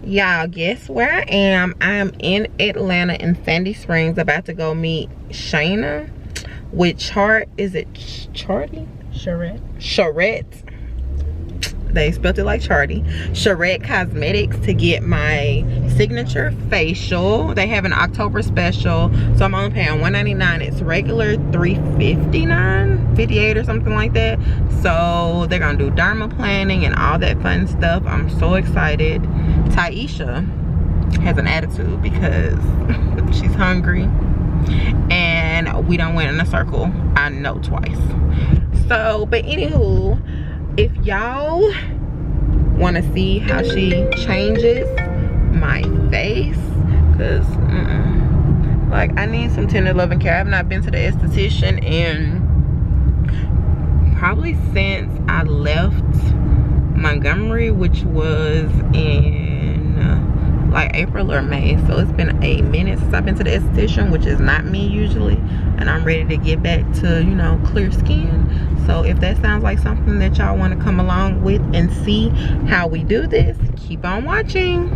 Y'all, guess where I am? I am in Atlanta in Sandy Springs, about to go meet Shayna with Charette they spelled it like Charlie. Charette Cosmetics to get my signature facial. They have an October special, so I'm only paying $199. It's regular $359, 58 or something like that. So they're gonna do dermaplaning and all that fun stuff. I'm so excited. Taisha has an attitude because she's hungry and we don't went in a circle, I know, twice. So, but anywho, if y'all want to see how she changes my face, because like, I need some tender loving care. I have not been to the esthetician in probably since I left Montgomery, which was in like April or May. So it's been a minute since I've been to the esthetician, which is not me usually, and I'm ready to get back to, you know, clear skin. So if that sounds like something that y'all want to come along with and see how we do this, keep on watching.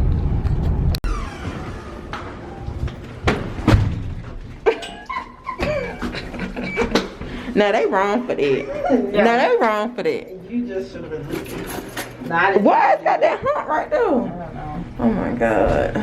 Now they wrong for that. Yeah. Now they wrong for that. You just should have been. Why it's got that hump right there? I don't know. Oh my god.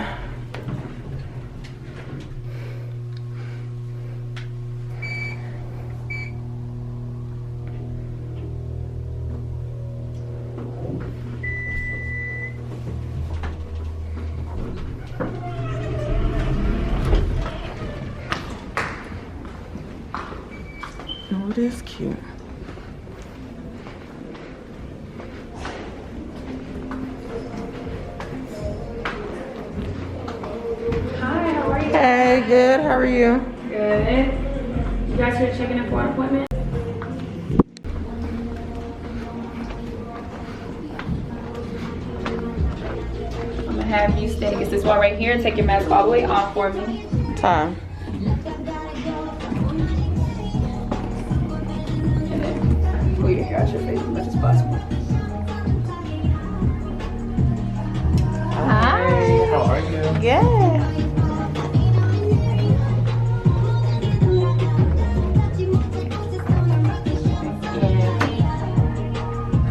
Oh, it is cute. Hi, how are you? Hey, good. How are you? Good. You guys here checking in for an appointment? I'm gonna have you stay against this wall right here and take your mask all the way off for me. Time. And then pull your hair out your face as much as possible. Hi. How are you? Yeah.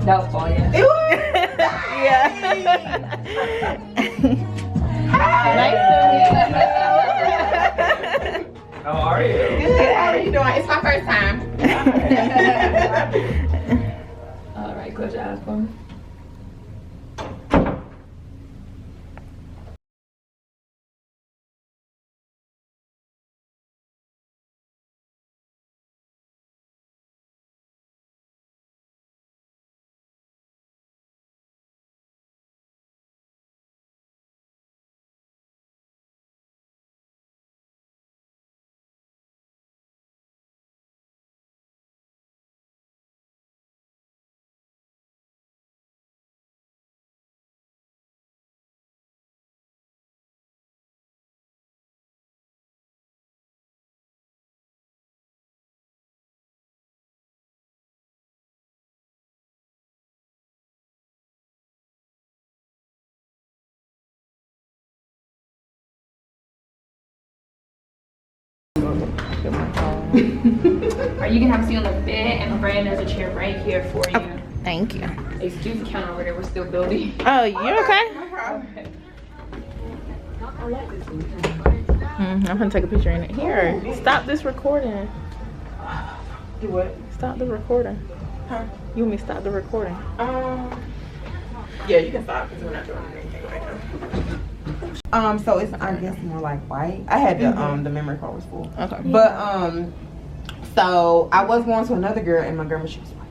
That was fun, yeah. Yeah. Nice to meet you. How are you? Good. How are you doing? It's my first time. All right, close your eyes for me. Are you gonna have a seat on the bed, and Brandon, there's a chair right here for you. Oh, thank you. Excuse the counter over there, we're still building. Oh, you okay? No problem. I'm gonna take a picture in it. Here, stop this recording. Do what? Stop the recording. Huh? You want me to stop the recording? Yeah, you can stop because we're not doing anything right now. So it's, I guess, more like white. I had the the memory card was full. Okay. But so I was going to another girl in Montgomery. She was white.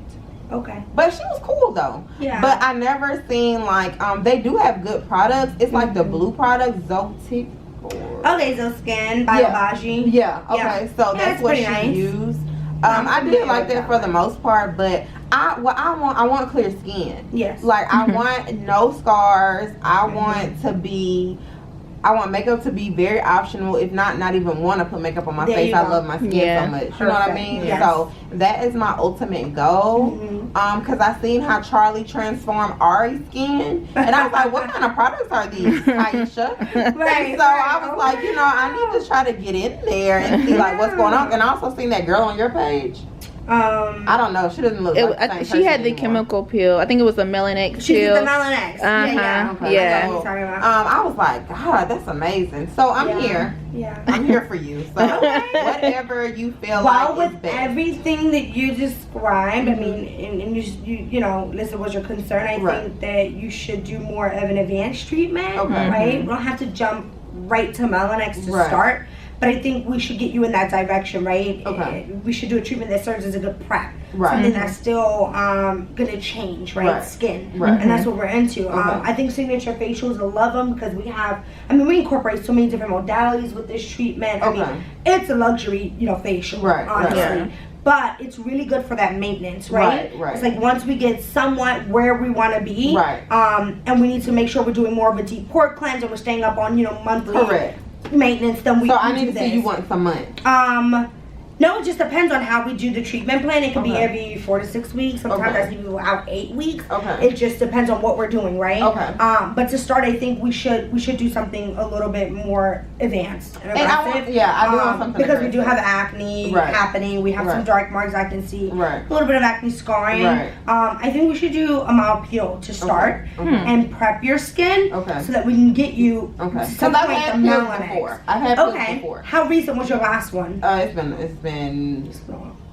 Okay. But she was cool though. Yeah. But I never seen like they do have good products. It's like the blue product, Zotic. Okay, so skin by Babaji. Yeah. Okay. So Yeah, that's it's what pretty she nice. used. I did like that for the most part, but I want clear skin. Yes. Like I want no scars. I want to be I want makeup to be very optional, if not even want to put makeup on my There face. you I go. love my skin so much. You know what I Perfect. mean? Yes. So that is my ultimate goal. Cause I seen how Charlie transformed Ari's skin, and I was like, what kind of products are these, Aisha? Right, And so I was like, you know, I need to try to get in there and see like what's going on. And I also seen that girl on your page. I don't know. She doesn't look like the same she had the person chemical peel. I think it was a Melanex She's peel. the Melanex. Yeah. Okay. Yeah. I know what you're talking about. I was like, God, that's amazing. So I'm here. Yeah. I'm here for you. So whatever you feel like Well, is with best. everything that you described, I mean, and you know, listen, was your concern. I Right. think that you should do more of an advanced treatment, Okay. right? We don't have to jump right to Melanex to Right. start, but I think we should get you in that direction, right? Okay. We should do a treatment that serves as a good prep, Right. something that's still gonna change, right? Right. Skin, Right. and that's what we're into. Okay. I think signature facials, I love them because we have. I mean, we incorporate so many different modalities with this treatment. I mean, Okay. it's a luxury, you know, facial, Right, right. honestly. Yeah. But it's really good for that maintenance, right? Right. It's like once we get somewhat where we want to be, Right. and we need to make sure we're doing more of a deep pore cleanse and we're staying up on, you know, monthly Correct. maintenance. Then we So can I need do to see this. you once a month. No, it just depends on how we do the treatment plan. It could be Okay. every 4 to 6 weeks. Sometimes Okay. I see people out 8 weeks. Okay. It just depends on what we're doing, right? Okay. But to start, I think we should do something a little bit more advanced and And I aggressive. want- yeah, I do want something because we do aggressive. have acne Right. happening. We have some Right. dark marks I can see. Right. A little bit of acne scarring. Right. I think we should do a mild peel to start Okay. and prep your skin Okay. so that we can get you Okay. to Because I've had the pills Melanex. before. I've had pills Okay. before. How recent was your last one? It's been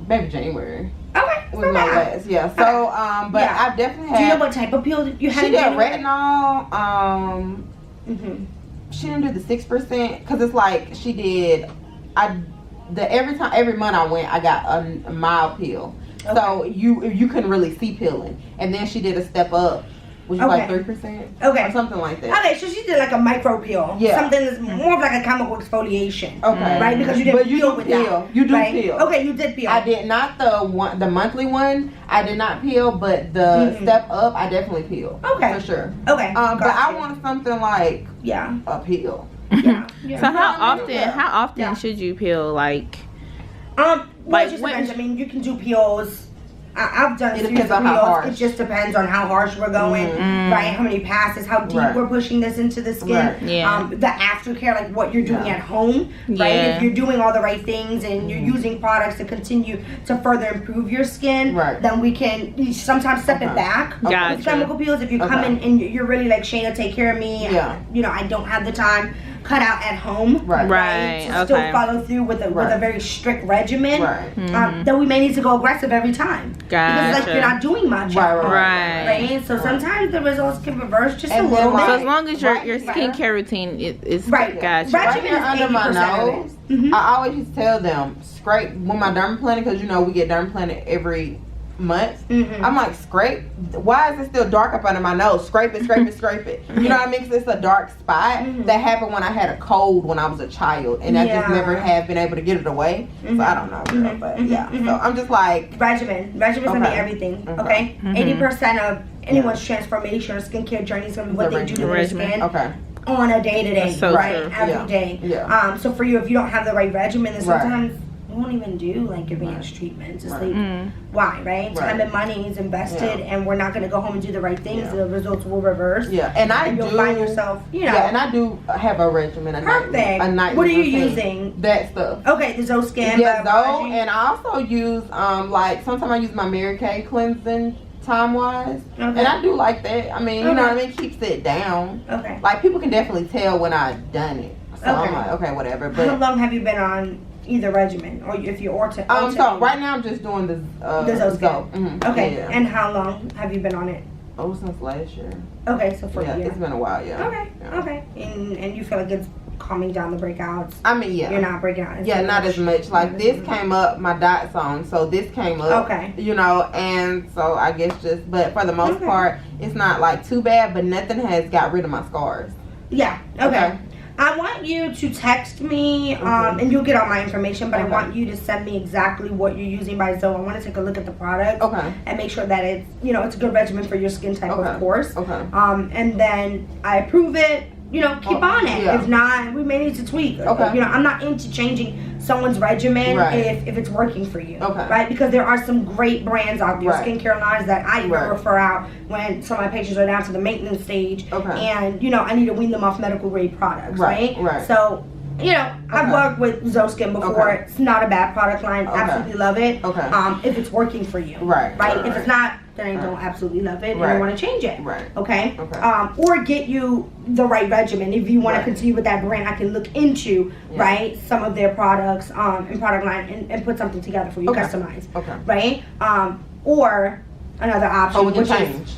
maybe January. Okay. Was my last, yeah. So, but Yeah. I've definitely had. Do you know what type of peel you had? She did retinol. Mm-hmm. She didn't do the 6% because it's like she did. Every month I went, I got a mild peel. Okay. So you couldn't really see peeling, and then she did a step up, which was like Okay. 3%, Okay. or something like that. Okay, so she did like a micro peel. Yeah. Something that's more of like a chemical exfoliation. Okay. Right? Because you didn't But you peel do with peel. that. You do right? peel. Okay, you did peel. I did not the monthly one. I did not peel, but the step up, I definitely peel. Okay. For sure. Okay. But I gotcha. want something like Yeah. a peel. Yeah. So how often? Yeah. How often Yeah. should you peel? Like, Well, Like it just when- depends. I mean, you can do peels. I've done It a series depends of on how peels. harsh. It just depends on how harsh we're going, right? How many passes, how deep Right. we're pushing this into the skin. Right. Yeah. The aftercare, like what you're doing Yeah. at home, right? Yeah. If you're doing all the right things and you're using products to continue to further improve your skin, Right. then we can sometimes step it Okay. back. Gotcha. With chemical peels, if you come Okay. in and you're really like, Shayna, take care of me. Yeah. You know, I don't have the time. Cut out at home. Right. Right. To still Okay. follow through with a Right. very strict regimen. Right. Then we may need to go aggressive every time. Because like Gotcha. you're not doing much. Right, at home, right. Right. So sometimes the results can reverse just And a little then, bit. so as long as your Right. skincare routine is Right. gotcha. Right. Right here Regimen is under my 80% of it. nose, Mhm. I always used to tell them, scrape, when my dermaplaning, because you know we get dermaplaning every month. Mhm. I'm like, scrape, why is it still dark up under my nose? Scrape it, scrape it, scrape it. You know what I mean? 'Cause it's a dark spot that happened when I had a cold when I was a child, and I just Yeah. never have been able to get it away. So I don't know, girl, but yeah. So I'm just like, Regimen's gonna be Okay. everything. Okay. Okay. 80% of anyone's transformation or skincare journey is gonna be what The they do to their regimen. skin. okay, On a day to day, That's so right? true. Every Yeah. day. Yeah. So for you, if you don't have the right regimen, then Right. sometimes you won't even do like advanced treatments. It's Right. like, why, right? Time Right. and money is invested, Yeah. and we're not gonna go home and do the right things. Yeah. The results will reverse. yeah. And you'll find yourself, you know. Yeah, and I do have a regimen, Perfect. a night What are you routine. using? That stuff. Okay, the Zoscan. Yeah, by though, Babaji. and I also use like sometimes I use my Mary Kay cleansing time wise, Okay. and I do like that. I mean, you know Okay. what I mean, keeps it down. Okay. Like people can definitely tell when I've done it, so Okay. I'm like, okay, whatever. How But long have you been on either regimen, or if you're so right now I'm just doing the Zoscan. Zo. Mhm. Okay, Yeah. and how long have you been on it? Oh, since last year. Okay, so for Yeah, a year. it's been a while. Yeah. Okay, Yeah. okay, and you feel like it's calming down the breakouts. I mean, yeah. You're not breaking out. Yeah, not as much. Like this came up, my diet song, so this came up. Okay. You know, and so I guess just, but for the most Okay. part, it's not like too bad, but nothing has got rid of my scars. Yeah. Okay. Okay. I want you to text me, Okay. and you'll get all my information. But I Okay. want you to send me exactly what you're using by Zoe. I want to take a look at the product Okay. and make sure that it's, it's a good regimen for your skin type, Okay. of course. Okay. And then I approve it. you know, keep on it. Yeah. If not, we may need to tweak. Okay. You know, I'm not into changing someone's regimen Right. if it's working for you. Okay. Right? Because there are some great brands out there, Right. skincare lines that I even Right. refer out when some of my patients are down to the maintenance stage. Okay. And, you know, I need to wean them off medical grade products, Right, right? right. So, you know, I've Okay. worked with Zoskin before. Okay. It's not a bad product line. Okay. Absolutely love it. Okay. If it's working for you. Right, Right? right, If right. it's not, then I Right. don't absolutely love it Right. and I want to change it. Right. Okay? Okay. Or get you the right regimen. If you want Right. to continue with that brand, I can look into, Yeah. right, some of their products and product line and put something together for you, Okay. customized. Okay. Right? Or another option, Oh, we can which is change.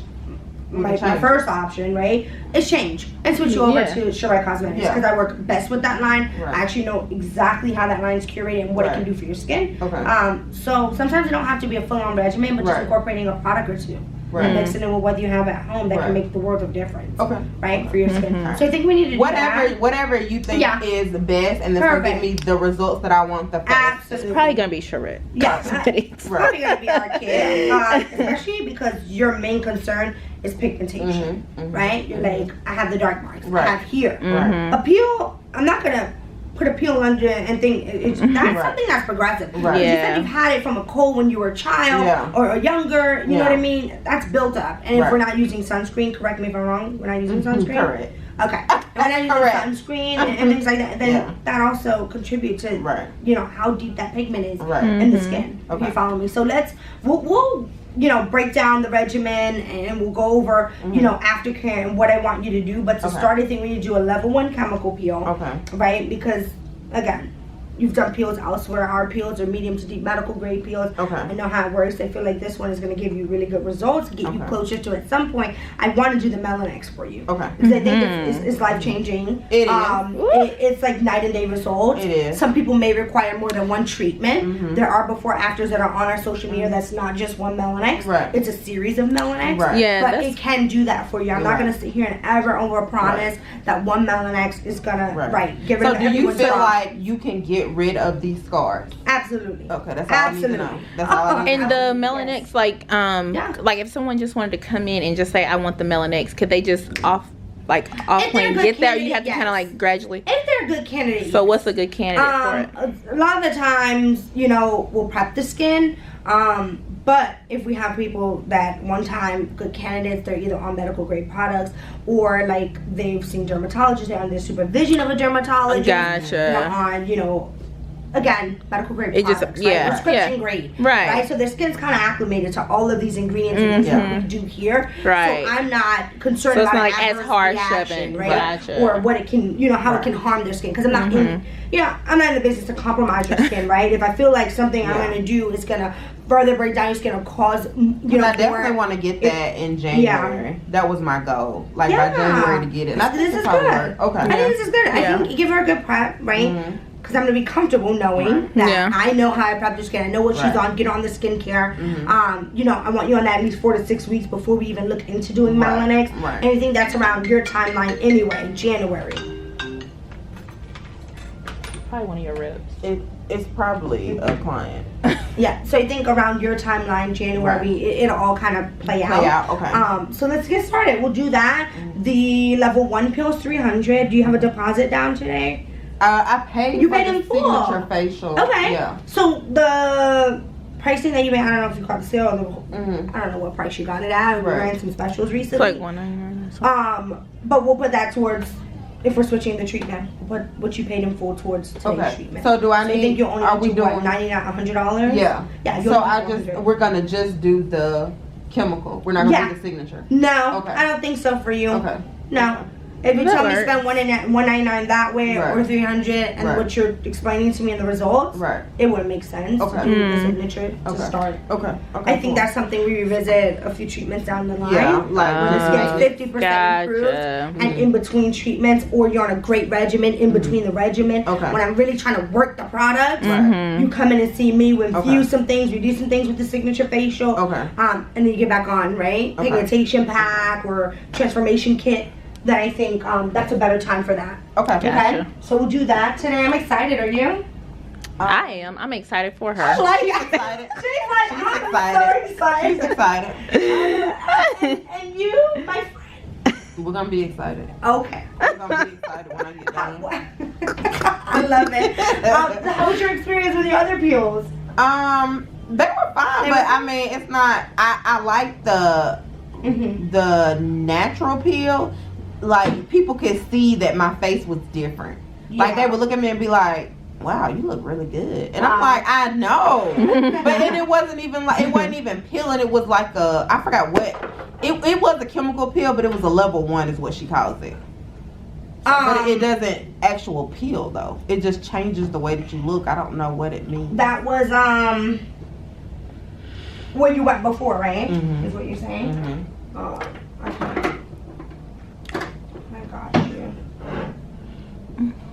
We my can change. first option, right, is change and switch you over Yeah. to Charette Cosmetics Yeah. because I work best with that line. Right. I actually know exactly how that line is curated and what it Right. can do for your skin. Okay. So sometimes it don't have to be a full-on regimen, but just Right. incorporating a product or two Right. and mixing it with what you have at home that Right. can make the world of difference. Okay. Right, for your skin. Mhm. So I think we need to do Whatever, that. whatever you think Yeah. is the best, and that's gonna Perfect. give me the results that I want the fastest. Absolutely. It's probably gonna be Charette. Yeah. Cosmetics. Right. Probably gonna be our kid, especially because your main concern is pigmentation, Mhm, mhm, right? You're like, I have the dark marks, Right. I have here. Mhm. A peel, I'm not gonna put a peel under and think that's Right. something that's progressive. Right. You Yeah. said you've had it from a cold when you were a child Yeah. or younger, you know Yeah. what I mean? That's built up. And if Right. we're not using sunscreen, correct me if I'm wrong, we're not using sunscreen? Correct. Okay. If we're not using Correct. sunscreen and things like that, then Yeah. that also contributes to, Right. you know, how deep that pigment is Right. in the Mhm. skin. If Okay. you follow me. So we'll you know, break down the regimen and we'll go over, you know, aftercare and what I want you to do. But to Okay. start, I think we need to do a level 1 chemical peel. Okay. Right? Because again, you've done peels elsewhere. Our peels are medium to deep medical grade peels. Okay. I know how it works. I feel like this one is going to give you really good results, get you Okay. closer to at some point. I want to do the Melanex for you. Okay. Because I think it's life changing. It is. It's like night and day results. It is. Some people may require more than one treatment. Mhm. There are before afters that are on our social media. That's not just one Melanex. Right. It's a series of Melanex. Right. Yeah, But that's it can do that for you. I'm not Right. going to sit here and ever over promise that one Melanex is going to get rid So of do you everyone's feel scars. like you can get rid of these scars? Absolutely. Okay, that's all I need to know. Absolutely. That's all I need to And know. the Yes. Melanex, like Yeah. like if someone just wanted to come in and just say I want the Melanex, could they just off they're plan good get there? Or you candidate, have to kind yes. of like gradually. If they're a good candidate. So what's a good candidate for it? A lot of the times, you know, we'll prep the skin. But if we have people that one time good candidates, they're either on medical grade products or like they've seen dermatologists, they're under supervision of a dermatologist. Gotcha. They're on, you know, again, medical grade It just- products, yeah, right? Prescription yeah. grade. Right. So their skin's kind of acclimated to all of these ingredients and things that we do here. Right. So I'm not concerned So it's about not like as adverse harsh reaction, of it. right? Gotcha. Or what it can, you know, how it can harm their skin. Because I'm not in, you know, I'm not in the business to compromise your skin, right? If I feel like something I'm Yeah. going to do is going to further break down your skin or cause, you know, I definitely more- want to get that in January. That was my goal. Like by Yeah. January to get it. And I think This is that's how it good. works. Okay. I think this is good. Yeah. I think give her a good prep, right? Mhm. Because I'm going to be comfortable knowing that Yeah. I know how I prep your skin. I know what she's Right. on. Get on the skincare. Mhm. You know, I want you on that at least 4 to 6 weeks before we even look into doing Right. Melanex. Right. And I think that's around your timeline anyway, January. Probably one of your reps. It's probably a client. Yeah, so I think around your timeline, January, Right. it'll all kind of play out. Okay. So let's get started. We'll do that. The level 1 pill is $300. Do you have a deposit down today? I paid You for paid the in full. signature facial. Okay. Yeah. So the pricing that you made, I don't know if you caught the sale or the, Mhm. I don't know what price you got it at. We Right. ran some specials It's recently. like $199 or something. But we'll put that towards, if we're switching the treatment, we'll put what you paid in full towards today's Okay. treatment. So do I So need? you think you only are need we to do what, doing? $99, $100? Yeah. Yeah. you So only I do just 100. we're gonna just do the chemical. We're not gonna Yeah. do the signature. No, Okay. I don't think so for you. Okay. No. If you That tell me to works. spend $199 that way Right. or $300 and Right. what you're explaining to me in the results, Right. it wouldn't make sense Okay. to do the signature to Okay. start. Okay. I think that's something we revisit a few treatments down the line. Yeah. Like When the just skin's make- 50% improved Gotcha. and in between treatments, or you're on a great regimen in between the regimen. Okay. When I'm really trying to work the product, Mhm. you come in and see me, we infuse Okay. some things, we do some things with the signature facial. Okay. And then you get back on, right? Okay. Pigmentation pack or transformation kit. That I think that's a better time for that. Okay. Gotcha. Okay, so we'll do that today. I'm excited. Are you? I am. I'm excited for her. Like She's excited. She's like, She's I'm excited. so excited. She's excited. And you, my friend. We're gonna be excited. Okay. I'm gonna be excited when I get done. I love it. How was your experience with your other peels? They were fine, but I mean, it's not. I like the natural peel. Like people could see that my face was different. Like they would look at me and be like, "Wow, you look really good," and I'm like, "I know," but then it wasn't even peeling. It was like I forgot what. It was a chemical peel, but it was a level 1 is what she calls it. But it doesn't actual peel though. It just changes the way that you look. I don't know what it means. That was where you went before, right? Is what you're saying? Oh, okay. I got you.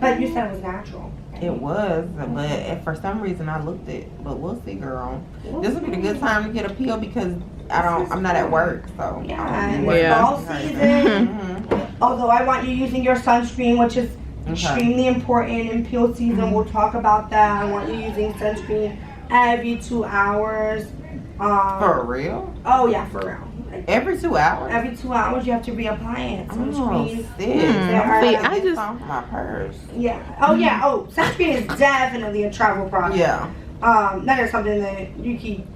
But you said it was natural. Right? It was, but for some reason I looked it. But we'll see, girl. This would be a good time to get a peel because I'm not at work, so yeah. And it's fall season. Although I want you using your sunscreen, which is extremely important in peel season. We'll talk about that. I want you using sunscreen every 2 hours. For real? Oh yeah, for real. Like, every 2 hours? Every 2 hours you have to reapply it. Sunscreen. I just on my purse. Yeah. Oh yeah. Oh, sunscreen is definitely a travel product. Yeah. That is something that you keep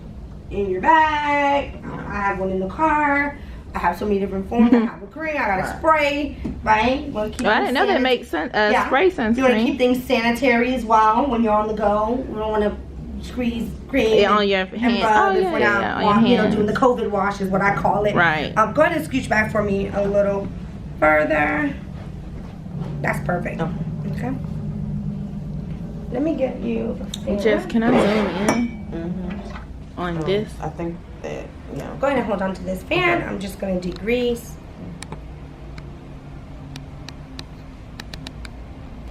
in your bag. I have one in the car. I have so many different forms. I have a cream. I got a spray. Right. I didn't know that makes spray sunscreen. You want to keep things sanitary as well when you're on the go. We don't want to squeeze cream on your hands. On your hands. Doing the COVID wash is what I call it. Right. Go ahead and scooch back for me a little further. That's perfect. Okay. Let me get you. Jess, can I zoom in on this? I think that Go ahead and hold on to this fan. I'm just going to degrease.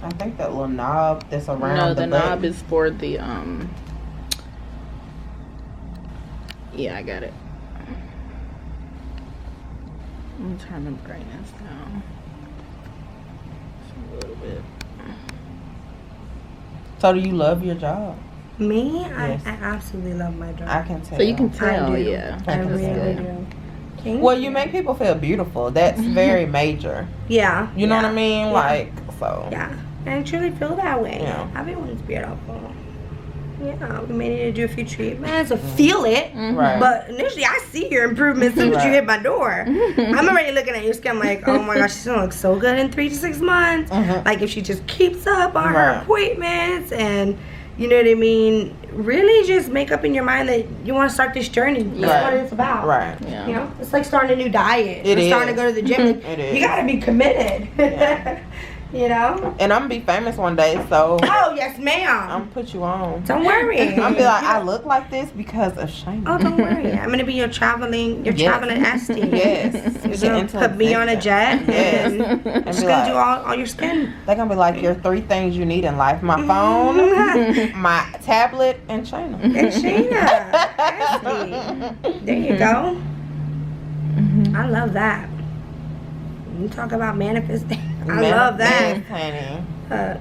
I think that little knob that's around the knob is for the yeah, I got it. I'm turning the brightness down just a little bit. So do you love your job? Me? Yes. I absolutely love my job. I can tell. So you can tell, I do. yeah. I really do. Well, you make people feel beautiful. That's very major. Yeah. You know what I mean? Yeah. Like, so. Yeah. I truly feel that way. Yeah. Everyone's beautiful. Yeah, we may need to do a few treatments or feel it. Right. But initially, I see your improvement as soon as you hit my door. I'm already looking at your skin like, oh my gosh, she's gonna look so good in 3 to 6 months. Like if she just keeps up on her appointments and, you know what I mean, really just make up in your mind that you want to start this journey. That's what it's about. Right. Yeah. You know, it's like starting a new diet. It is. Starting to go to the gym. It is. You gotta be committed. Yeah. You know? And I'm gonna be famous one day, so. Oh, yes, ma'am. I'm gonna put you on. Don't worry. I'm gonna be like, I look like this because of Shayna. Oh, don't worry. I'm gonna be your traveling Esty. Yes. You're gonna put me on a jet and just gonna do all your skin. They're gonna be like your 3 things you need in life: my phone, my tablet, and Shayna. And Shayna. Esty. There you go. I love that. You talk about manifesting. I love that.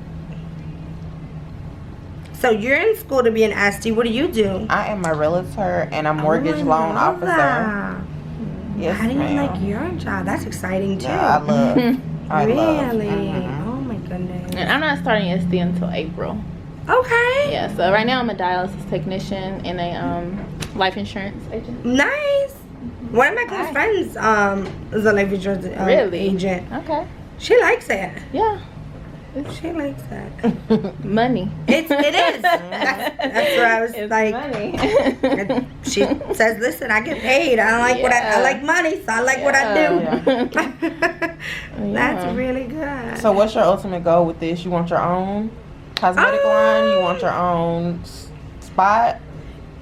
So you're in school to be an Esty. What do you do? I am a realtor and a mortgage loan officer. That. Yes, How do you ma'am. like your job? That's exciting too. Yeah, I love. I love. Really? Oh my goodness. And I'm not starting SD until April. Okay. Yeah, so right now I'm a dialysis technician and a life insurance agent. Nice. One of my close friends is a life insurance agent. Okay. She likes it. Yeah. She likes that. Money. It is. That's where I was Money. She says, "Listen, I get paid. I like what I like money, so I like what I do." That's really good. So, what's your ultimate goal with this? You want your own cosmetic line? You want your own spot?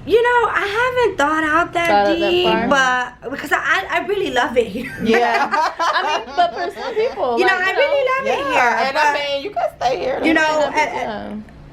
You know, I haven't thought out that deep, but because I really love it here. Yeah. I mean, but for some people, you know, I really love it here. And I mean, you can stay here. You know,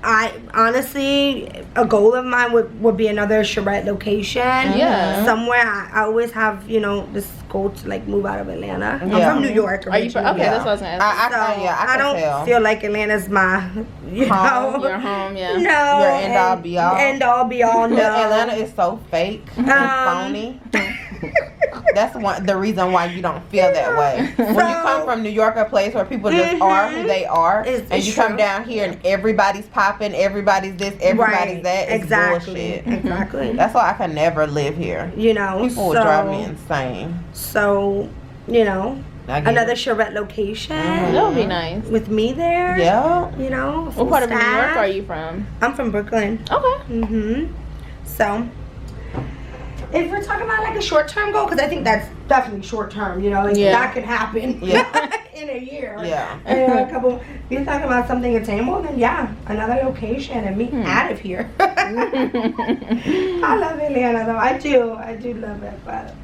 I honestly, a goal of mine would be another Charette location. Yeah. Somewhere I always have, you know, this goal to like move out of Atlanta. Yeah. I'm from New York Are you originally. okay, that's what I was gonna ask. I don't tell. feel like Atlanta's my, you know. Your home, yeah. No. Your end all be all. End all be all, no. Atlanta is so fake and phony. That's the reason why you don't feel that way. When you come from New York, a place where people just are who they are, and you come down here and everybody's popping, everybody's this, everybody's that, it's bullshit. Exactly. That's why I can never live here. You know, People will drive me insane. So, you know, another Charette location. That would be nice. With me there. Yeah. You know, What part of New York are you from? I'm from Brooklyn. Okay. So, if we're talking about like a short-term goal, because I think that's definitely short-term, you know, like that could happen in a year. Yeah. And a couple. If you're talking about something attainable, then yeah, another location and me out of here. I love Atlanta though. I do love it, but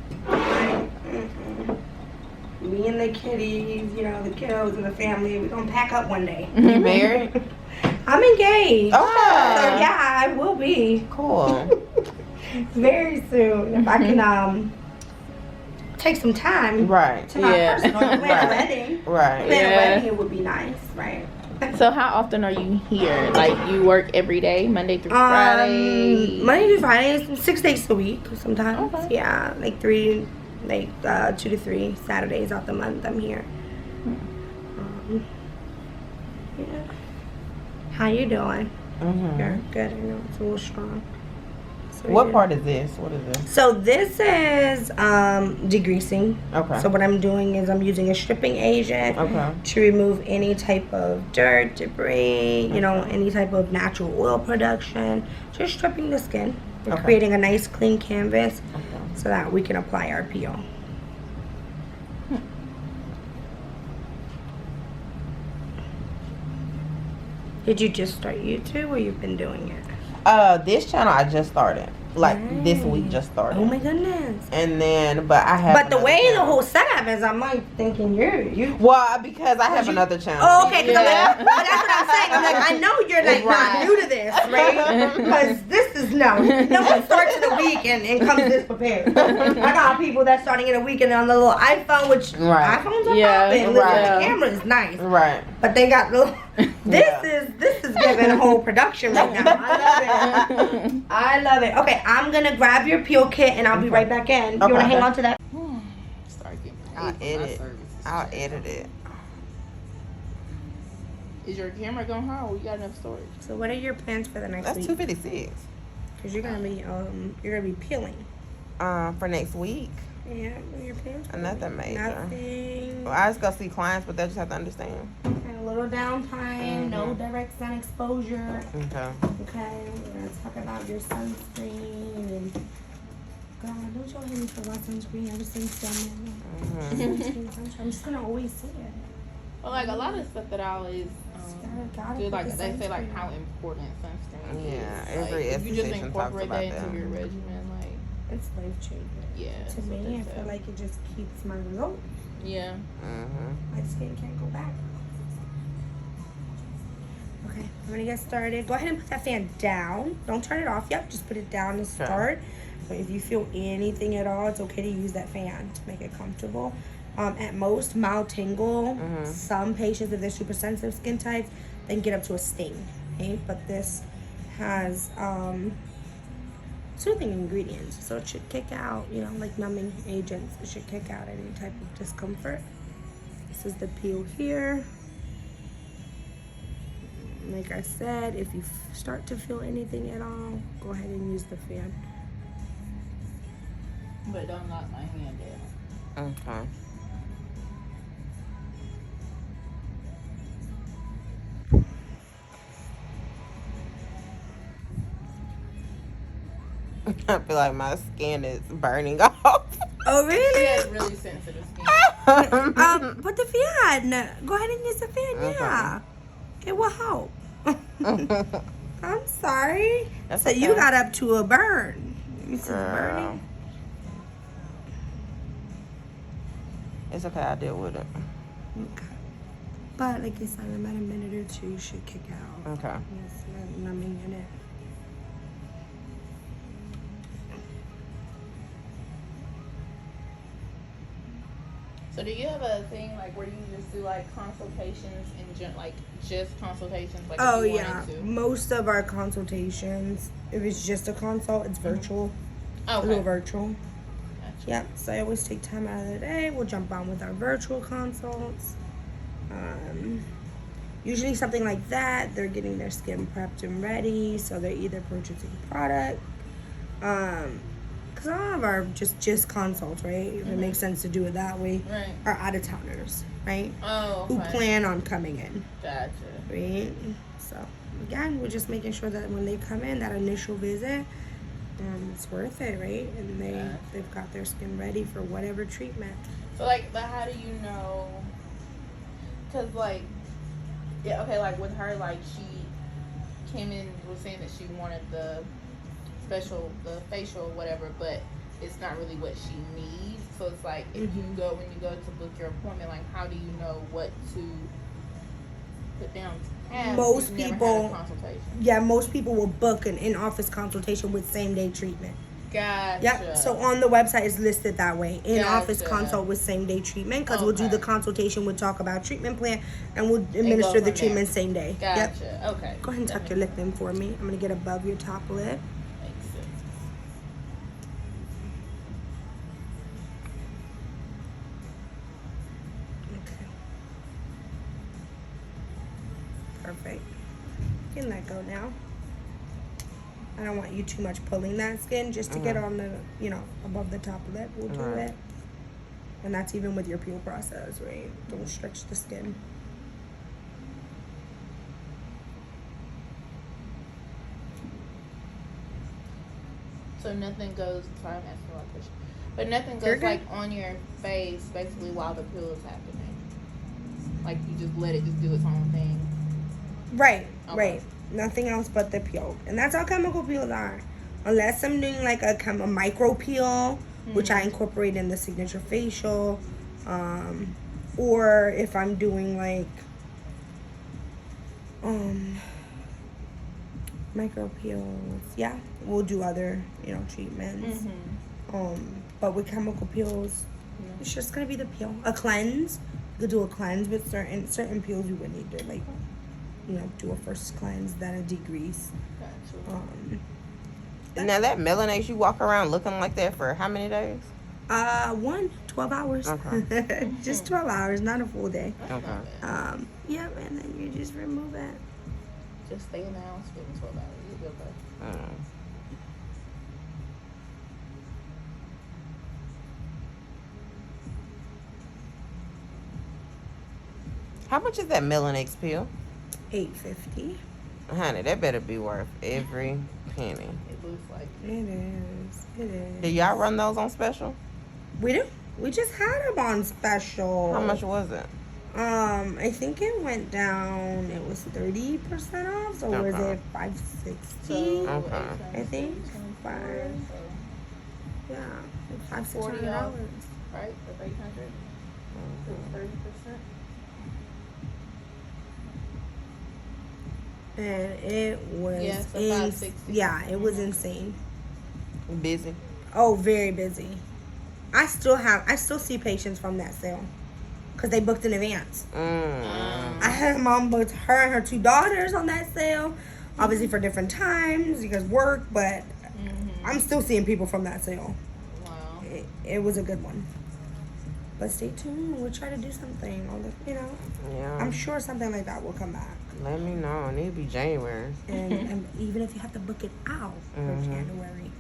me and the kitties, you know, the kiddos and the family, we're gonna pack up one day. You married? I'm engaged. Okay. So yeah, I will be. Cool. Very soon. If I can take some time Right. to my personal plan a wedding. Right. Plan a wedding, it would be nice, right? So how often are you here? Like you work every day, Monday through Friday? Monday through Friday, 6 days a week sometimes. Okay. Yeah, like 2 to 3 Saturdays out the month I'm here. Yeah. How you doing? You're good. I know it's a little strong. So What part is this? What is this? So this is degreasing. Okay. So what I'm doing is I'm using a stripping agent to remove any type of dirt, debris, you know, any type of natural oil production. Just stripping the skin and creating a nice clean canvas so that we can apply our peel. Did you just start YouTube or you've been doing it? This channel I just started. Like this week just started. Oh my goodness. And then, but I have. But the way channel. the whole setup is, I'm like thinking you. Well, because I have another channel. Oh, okay. Cause that's what I'm saying. I'm like, I know you're like not new to this, right? Because this is no one starts in a week and comes this prepared. I got people that's starting in a week and on the little iPhone, which iPhones are popping. The camera is nice, right? But they got little. This is giving a whole production right now. I love it. Okay, I'm gonna grab your peel kit and I'll be right back in. You wanna hang on to that? I'll edit it. Is your camera going hard or we got enough storage? So what are your plans for the next That's week? 256. Because you're gonna be peeling. For next week. Yeah, what are your plans? Nothing major. Nothing. Well, I just go see clients, but they just have to understand. Okay, a little downtime, no direct sun exposure. Okay. Okay, we're gonna talk about your sunscreen and God, don't y'all hate me for my sunscreen ever since sunscreen. I'm just gonna always say it. Well, like a lot of stuff that I always do, like they say, like how important sunscreen is. Yeah, Like, every if you just esthetician incorporate talks that about into that. your regimen, like It's life changing. yeah. To me, I feel like it just keeps my result. Yeah. My skin can't go back. Okay, I'm gonna get started. Go ahead and put that fan down. Don't turn it off yet. Just put it down to start. But if you feel anything at all, it's okay to use that fan to make it comfortable. At most, mild tingle. Some patients, if they're super sensitive skin types, they can get up to a sting. Okay, but this has soothing ingredients, so it should kick out, you know, like numbing agents. It should kick out any type of discomfort. This is the peel here. Like I said, if you start to feel anything at all, go ahead and use the fan. But don't knock my hand down. Okay. I feel like my skin is burning off. Oh, really? She has really sensitive skin. Put the fan. Go ahead and use the fan, yeah. It will help. I'm sorry. That's so okay. you got up to a burn. Let me see the burning. It's okay, I'll deal with it. Okay. But like I said, in about a minute or two, you should kick out. Okay. Yes, numbing in it. So do you have a thing like where you just do like consultations and like just consultations? Like Oh if you yeah, wanted to? most of our consultations, if it's just a consult, it's virtual. Oh, A little virtual. Gotcha. Yep, so I always take time out of the day. We'll jump on with our virtual consults. Usually something like that, they're getting their skin prepped and ready, so they're either purchasing product. Because a lot of our just consults, right? If it makes sense to do it that way, Right. are out-of-towners, right? Oh, Who okay. plan on coming in, Gotcha. right? So, again, we're just making sure that when they come in, that initial visit, it's worth it, right? And they've got their skin ready for whatever treatment. So, like, but how do you know? Because, like, yeah, okay, like, with her, like, she came in, was saying that she wanted the facial or whatever, but it's not really what she needs. So it's like, if you go, when you go to book your appointment, like, how do you know what to put down to have? Most You've never people- had a consultation. Yeah, most people will book an in-office consultation with same-day treatment. Gotcha. Yep. So on the website it's listed that way. In-office Gotcha. consult with same-day treatment, because we'll do the Okay. consultation, we'll talk about treatment plan, and we'll administer the from treatment there. same day. Gotcha. Yep. Okay. Go ahead and That tuck your lip in for me. I'm gonna get above your top lip. makes sense. Okay. Perfect. You can let go now. I don't want you too much pulling that skin, just to get on the, above the top lip. We'll do it. And that's even with your peel process, right? Don't stretch the skin. So nothing goes. Sorry, I'm asking a lot of questions. But nothing You're goes good. like on your face, basically, while the peel is happening. Like you just let it just do its own thing. Right, Okay. right. Nothing else but the peel. And that's how chemical peels are. Unless I'm doing like a micro peel, which I incorporate in the signature facial. Or if I'm doing like micro peels, yeah, we'll do other, treatments. But with chemical peels, it's just gonna be the peel. A cleanse, you could do a cleanse with certain peels. You would need to do a first cleanse, then a degrease. Gotcha. Now that melanates, you walk around looking like that for how many days? 12 hours. Okay. Just 12 hours, not a full day. Okay. Yep, and then you just remove it. Just stay in the house for 12 hours. You'll be okay. How much is that Melanax pill? $8.50. Honey, that better be worth every penny. It looks like It is. It is. Do y'all run those on special? We do. We just had them on special. How much was it? I think it went down. It was 30% off. So was Okay. it $5.60? Okay. I think. Five. Yeah, $500-$600. right? For 800. 30%. And it was Yeah, so $5.60. yeah, it was insane. Busy. Oh, very busy. I still see patients from that sale because they booked in advance. I had a mom booked her and her 2 daughters on that sale, obviously for different times because work, but I'm still seeing people from that sale. Wow. It was a good one. But stay tuned. We'll try to do something on the, Yeah. I'm sure something like that will come back. Let me know. It need to be January. And even if you have to book it out for January,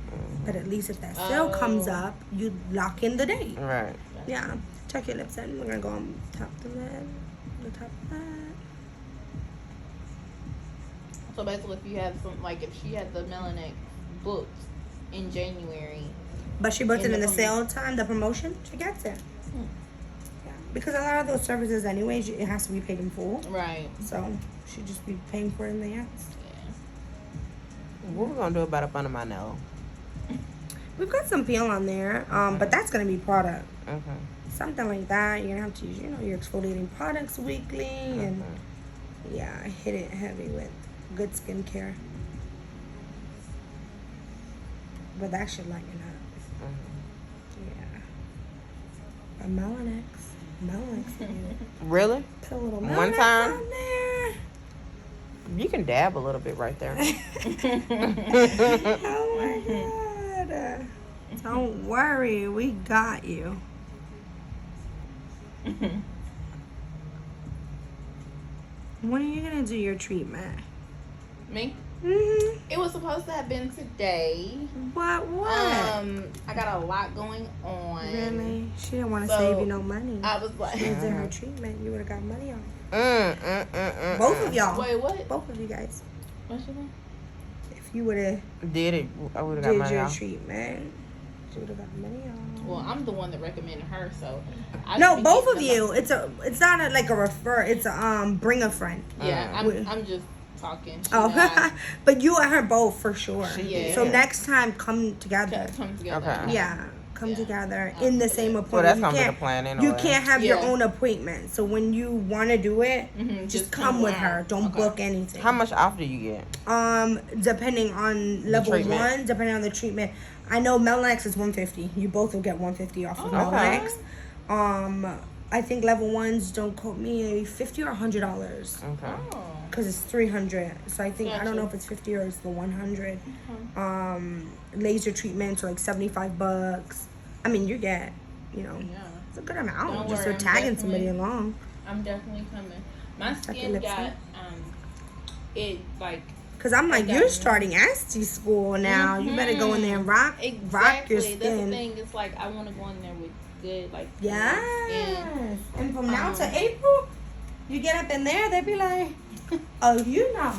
but at least if that sale comes up, you lock in the date. Right. Yeah. Tuck your lips in. We're gonna go on top of the lid, the top of that. So basically, if you had if she had the Melanax booked in January. But she booked In it in the the sale time, the promotion, she gets it. Yeah. Because a lot of those services, anyways, it has to be paid in full. Right. So she just be paying for it in advance. Yeah. What we gonna do about up under my nose? We've got some peel on there, but that's gonna be product. Okay. Something like that. You're gonna have to use, your exfoliating products weekly, and yeah, hit it heavy with good skincare. But that should lighten up. Yeah. A Melanax. Really? Put a little One Melanax time? on there. You can dab a little bit right there. Oh my god. Don't worry, we got you. When are you gonna do your treatment? Me? Mm-hmm. It was supposed to have been today. What? I got a lot going on. Really? She didn't want to So, save you no money. I was like, She did her treatment. You would have got money off. Both Both of y'all. wait, what? Both of you guys. What's your name? If you would have did it. I would have got did money your off. treatment, you would have got money off. Well, I'm the one that recommended her, so. No, both of you. It's not like a refer. It's a bring a friend. Yeah, I'm just talking. Oh, but you and her both for sure. Yeah. So next time, come together. Come together. Okay. Yeah, come Yeah. together in the same appointment. Well, that's You gonna be the can't- plan anyway. You can't have your Yeah. own appointment. So when you want to do it, just come with her. Don't Okay. book anything. How much off do you get? Depending on level treatment. 1, depending on the treatment. I know Melnex is $150. You both will get $150 off of Okay. Melnex. I think level 1s, don't quote me, maybe $50 or $100 Okay. Oh. because it's 300. So I think I don't know Gotcha. if it's 50 or it's the 100. Laser treatments are like $75. I mean, you get, Yeah. it's a good amount Don't just worry, for I'm tagging somebody definitely- along. I'm definitely coming. My your skin lips got, in? it like. Cause I'm like, Okay. you're starting Asti school now. You better go in there and rock your Exactly. That's the skin. thing. It's like I want to go in there with good, like. Yes. skin. And from now to April, you get up in there, they be like, oh, you know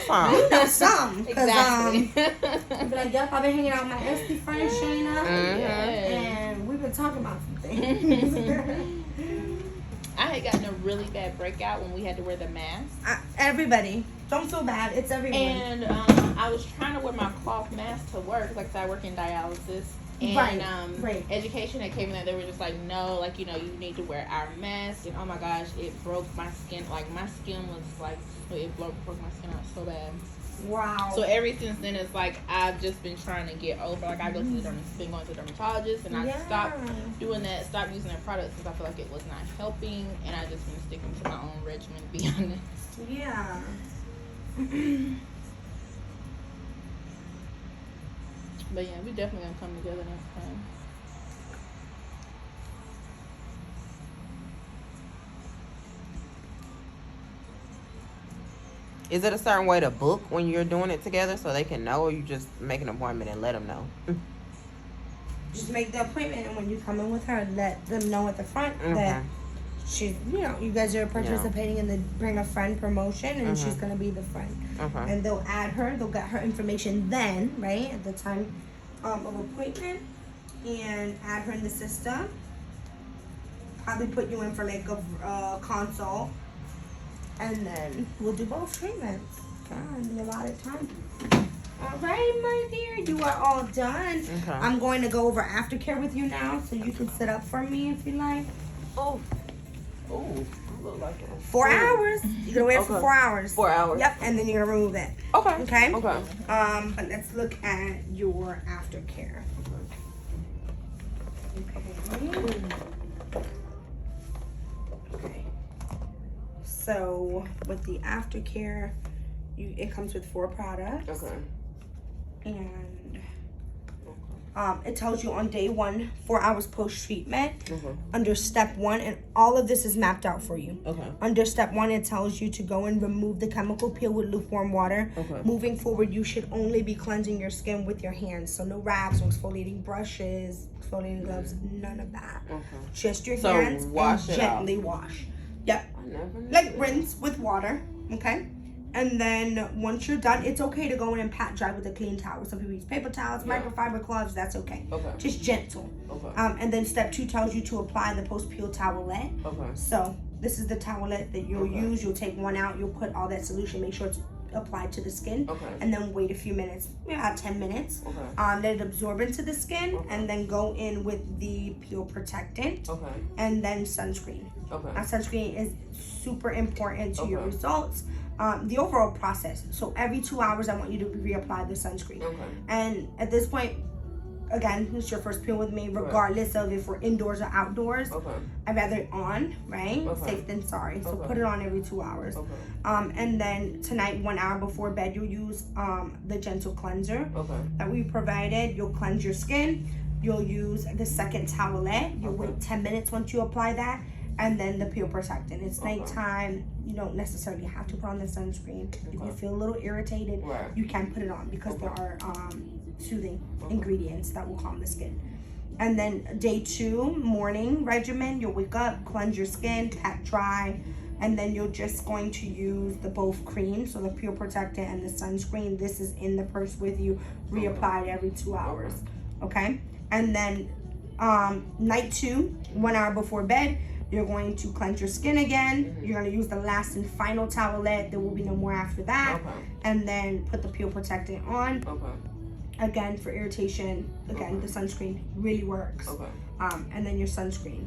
some. Cause Exactly. they be like, yep, I've been hanging out with my Asti friend Shayna, Yes. and we've been talking about some things. I had gotten a really bad breakout when we had to wear the mask. Everybody, don't feel bad. It's everyone. And I was trying to wear my cloth mask to work, like, 'cause I work in dialysis. And Right. education that came in there, they were just like, no, like, you need to wear our mask. And oh my gosh, it broke my skin. Like, my skin was like, it broke my skin out so bad. Wow. So ever since then, it's like I've just been trying to get over. Like, I been going to dermatologist, and I stopped doing that, stopped using their products because I feel like it was not helping, and I just been sticking to my own regimen, to be honest. Yeah. But yeah, we definitely gonna come together next time. Is it a certain way to book when you're doing it together so they can know, or you just make an appointment and let them know? Just make the appointment, and when you come in with her, let them know at the front Okay. that she's, you guys are participating in the Bring a Friend promotion, and she's gonna be the friend. Okay. And they'll add her, they'll get her information then, right, at the time of appointment, and add her in the system. Probably put you in for like a consult, and then we'll do both treatments. In the allotted time. All right, my dear, you are all done. Okay. I'm going to go over aftercare with you now, so you can sit up for me if you like. Oh, look like it. 4 hours. You're gonna wear it for Okay. 4 hours. 4 hours. Yep, and then you're gonna remove it. Okay. Okay. Okay. But let's look at your aftercare. Okay. So with the aftercare, it comes with 4 products. Okay. And it tells you on day 1, 4 hours post treatment, under step 1, and all of this is mapped out for you. Okay. Under step 1, it tells you to go and remove the chemical peel with lukewarm water. Okay. Moving forward, you should only be cleansing your skin with your hands. So no wraps, no exfoliating brushes, exfoliating gloves, none of that. Okay. Just your So hands wash and it out. gently wash. Yep. I never knew Like that. rinse with water, okay? And then once you're done, it's okay to go in and pat dry with a clean towel. Some people use paper towels, microfiber cloths, that's okay. Okay. Just gentle. Okay. And then step 2 tells you to apply the post-peel towelette. Okay. So this is the towelette that you'll Okay. use. You'll take one out, you'll put all that solution, make sure it's applied to the skin. Okay. And then wait a few minutes, about 10 minutes. Okay. Let it absorb into the skin, and then go in with the peel protectant, Okay. and then sunscreen. Okay. Now, sunscreen is super important to your Okay. results. The overall process. So every 2 hours, I want you to reapply the sunscreen. Okay. And at this point, again, it's your first peel with me, regardless of if we're indoors or outdoors. Okay. I'd rather it on, right? Okay. Safe than sorry. So Okay. put it on every 2 hours. Okay. And then tonight, 1 hour before bed, you'll use the gentle cleanser Okay. that we provided. You'll cleanse your skin. You'll use the second towelette. You'll wait 10 minutes once you apply that. And then the peel protectant. It's nighttime. You don't necessarily have to put on the sunscreen. If you feel a little irritated, you can put it on because there are soothing ingredients that will calm the skin. And then day 2, morning regimen, you'll wake up, cleanse your skin, pat dry, and then you're just going to use the both creams, so the peel protectant and the sunscreen. This is in the purse with you, reapplied every 2 hours, okay? And then night 2, 1 hour before bed, you're going to cleanse your skin again. You're going to use the last and final towelette. There will be no more after that. And then put the peel protectant on. Again, for irritation, again, the sunscreen really works. And then your sunscreen.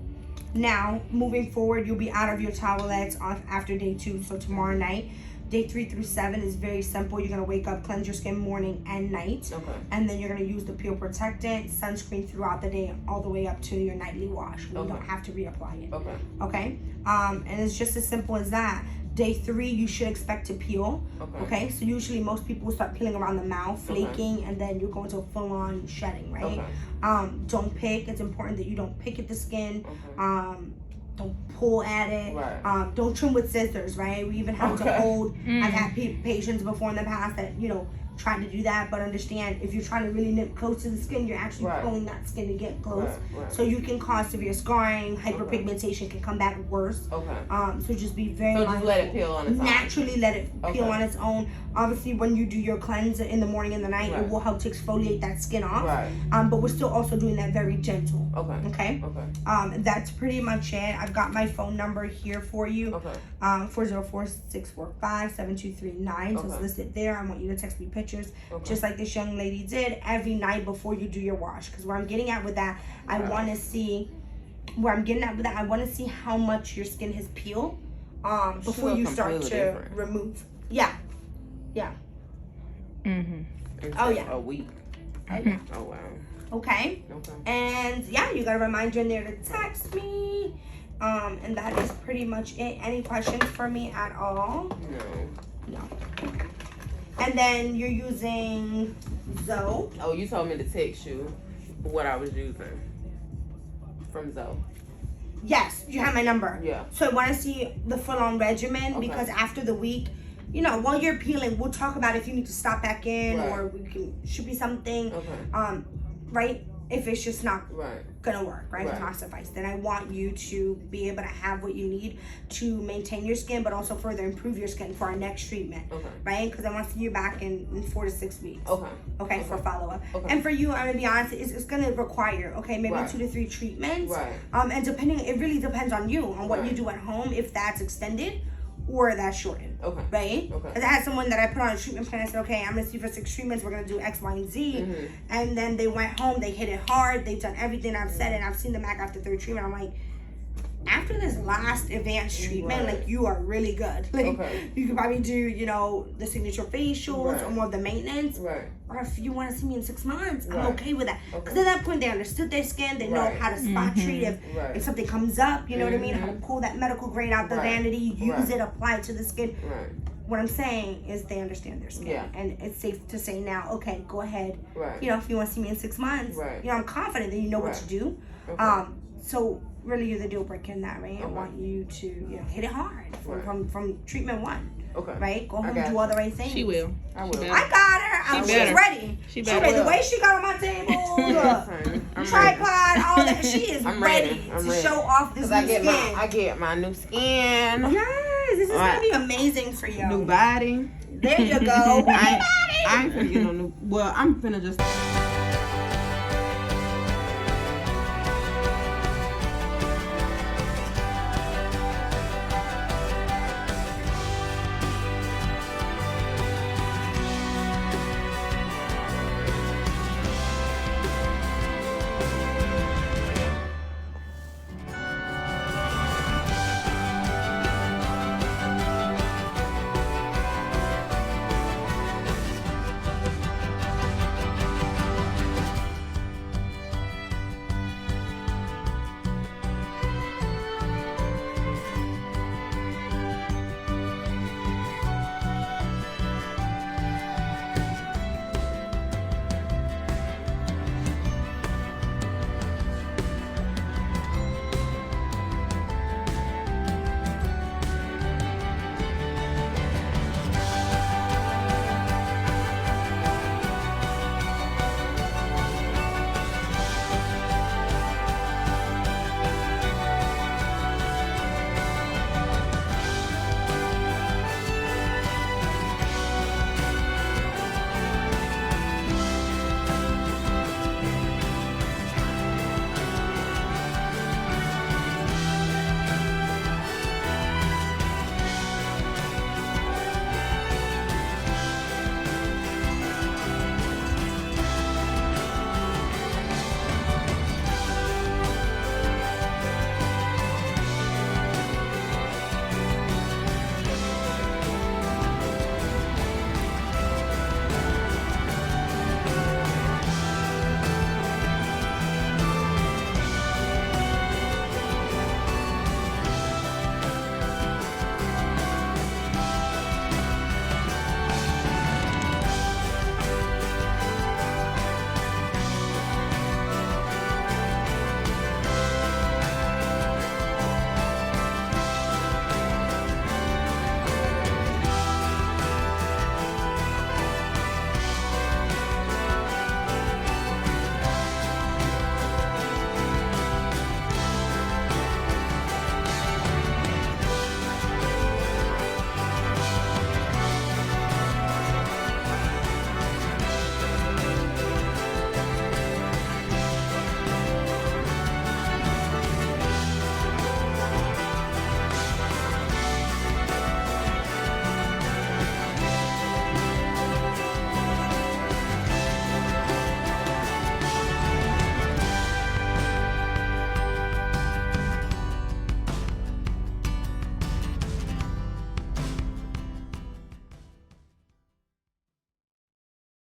Now, moving forward, you'll be out of your towelettes after day 2, so tomorrow night. Day 3 through 7 is very simple. You're gonna wake up, cleanse your skin morning and night. And then you're gonna use the peel protectant, sunscreen throughout the day, all the way up to your nightly wash. You don't have to reapply it. Okay? And it's just as simple as that. Day 3, you should expect to peel. Okay? So usually most people will start peeling around the mouth, flaking, and then you're going to full-on shedding, right? Don't pick. It's important that you don't pick at the skin. Don't pull at it. Don't trim with scissors, right? We even have to hold. I've had patients before in the past that, you know, trying to do that, but understand if you're trying to really nip close to the skin, you're actually pulling that skin to get close. So you can cause severe scarring, hyperpigmentation can come back worse. So just be very mindful. Just let it peel on its own. Naturally let it peel on its own. Obviously, when you do your cleanse in the morning and the night, it will help to exfoliate that skin off. But we're still also doing that very gentle. Okay. That's pretty much it. I've got my phone number here for you. 404-645-7239. So it's listed there. I want you to text me pictures, just like this young lady did, every night before you do your wash. Because where I'm getting at with that, I want to see I want to see how much your skin has peeled before you start to remove. Oh yeah. A week. Oh wow. Okay. And yeah, you got a reminder in there to text me. And that is pretty much it. Any questions for me at all? No. And then you're using Zoe. Oh, you told me to text you what I was using from Zoe. Yes, you have my number. Yeah. So I want to see the full-on regimen because after the week, you know, while you're peeling, we'll talk about if you need to stop back in or we should be something. Right? If it's just not gonna work, right? It's not suffice. Then I want you to be able to have what you need to maintain your skin, but also further improve your skin for our next treatment, right? Because I want to see you back in 4 to 6 weeks. Okay, for follow-up. And for you, I'm gonna be honest, it's gonna require, maybe 2 to 3 treatments. And it really depends on you, on what you do at home, if that's extended or that's shortened, right? Because I had someone that I put on a treatment plan. I said, okay, I'm gonna see for 6 treatments. We're gonna do X, Y, and Z. And then they went home. They hit it hard. They've done everything I've said, and I've seen them back after 3rd treatment. I'm like, after this last advanced treatment, like, you are really good. Like, you could probably do, you know, the signature facials or more of the maintenance. Or if you want to see me in 6 months, I'm okay with that. Because at that point, they understood their skin. They know how to spot treat if something comes up. You know what I mean? How to pull that medical grade out the vanity, use it, apply it to the skin. What I'm saying is they understand their skin. And it's safe to say now, okay, go ahead. You know, if you want to see me in 6 months, you know, I'm confident that you know what to do. So really, you're the deal breaker in that, right? I want you to, you know, hit it hard from treatment 1. Right? Go home and do all the right things. She will. I will. I got her. She's ready. She's ready. The way she got on my table, tripod, all that. She is ready to show off this new skin. I get my new skin. Yes, this is gonna be amazing for you. New body. There you go. I ain't finna get no new. Well, I'm finna just.